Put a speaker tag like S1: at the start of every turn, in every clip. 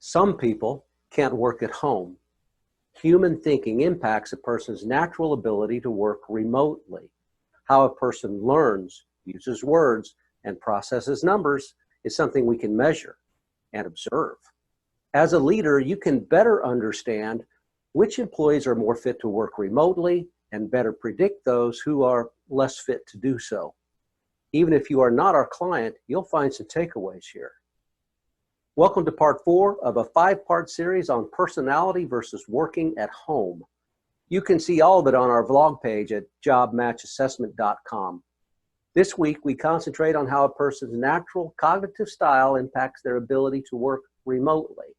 S1: Some people can't work at home. Human thinking impacts a person's natural ability to work remotely. How a person learns, uses words, and processes numbers is something we can measure and observe. As a leader, you can better understand which employees are more fit to work remotely and better predict those who are less fit to do so. Even if you are not our client, you'll find some takeaways here. Welcome to part 4 of a 5-part series on personality versus working at home. You can see all of it on our vlog page at jobmatchassessment.com. This week, we concentrate on how a person's natural cognitive style impacts their ability to work remotely.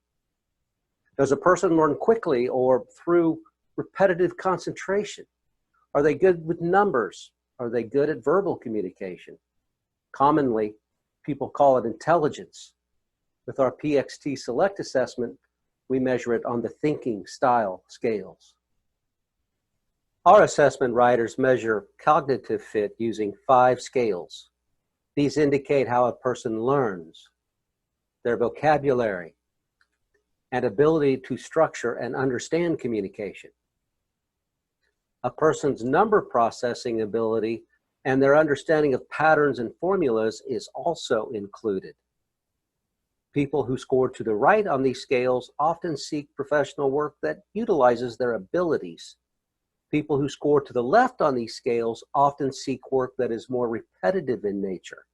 S1: Does a person learn quickly or through repetitive concentration? Are they good with numbers? Are they good at verbal communication? Commonly, people call it intelligence. With our PXT Select assessment, we measure it on the thinking style scales. Our assessment writers measure cognitive fit using 5 scales. These indicate how a person learns, their vocabulary, and ability to structure and understand communication. A person's number processing ability and their understanding of patterns and formulas is also included. People who score to the right on these scales often seek professional work that utilizes their abilities. People who score to the left on these scales often seek work that is more repetitive in nature.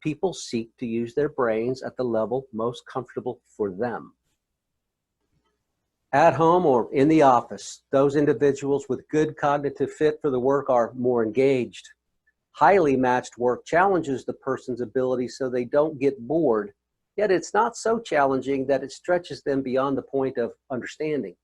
S1: People seek to use their brains at the level most comfortable for them. At home or in the office, those individuals with good cognitive fit for the work are more engaged. Highly matched work challenges the person's ability so they don't get bored, yet it's not so challenging that it stretches them beyond the point of understanding.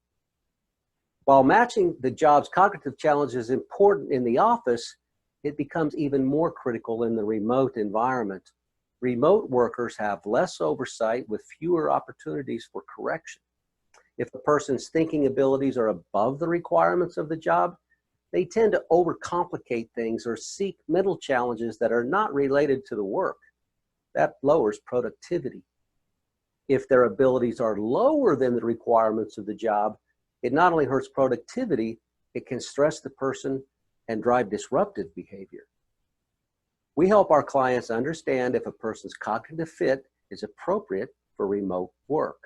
S1: While matching the job's cognitive challenge is important in the office, it becomes even more critical in the remote environment. Remote workers have less oversight with fewer opportunities for correction. If a person's thinking abilities are above the requirements of the job, they tend to overcomplicate things or seek mental challenges that are not related to the work. That lowers productivity. If their abilities are lower than the requirements of the job, it not only hurts productivity, it can stress the person and drive disruptive behavior. We help our clients understand if a person's cognitive fit is appropriate for remote work.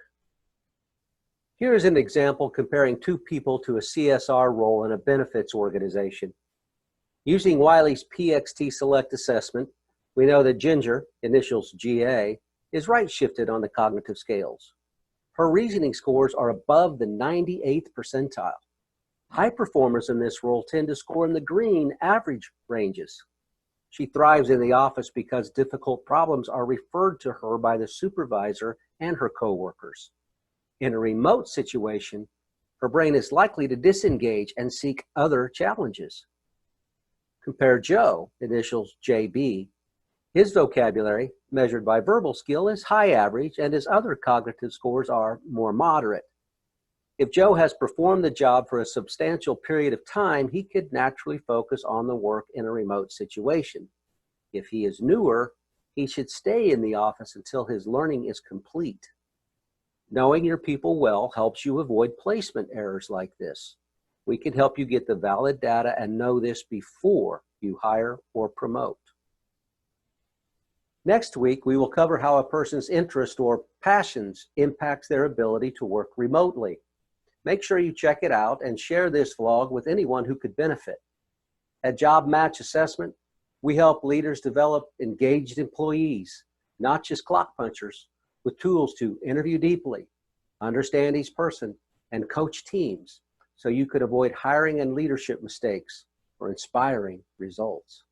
S1: Here is an example comparing 2 people to a CSR role in a benefits organization. Using Wiley's PXT Select assessment, we know that Ginger, initials GA, is right-shifted on the cognitive scales. Her reasoning scores are above the 98th percentile. High performers in this role tend to score in the green average ranges. She thrives in the office because difficult problems are referred to her by the supervisor and her coworkers. In a remote situation, her brain is likely to disengage and seek other challenges. Compare Joe, initials JB. His vocabulary, measured by verbal skill, is high average, and his other cognitive scores are more moderate. If Joe has performed the job for a substantial period of time, he could naturally focus on the work in a remote situation. If he is newer, he should stay in the office until his learning is complete. Knowing your people well helps you avoid placement errors like this. We can help you get the valid data and know this before you hire or promote. Next week, we will cover how a person's interest or passions impacts their ability to work remotely. Make sure you check it out and share this vlog with anyone who could benefit. At Job Match Assessment, we help leaders develop engaged employees, not just clock punchers, with tools to interview deeply, understand each person, and coach teams so you could avoid hiring and leadership mistakes for inspiring results.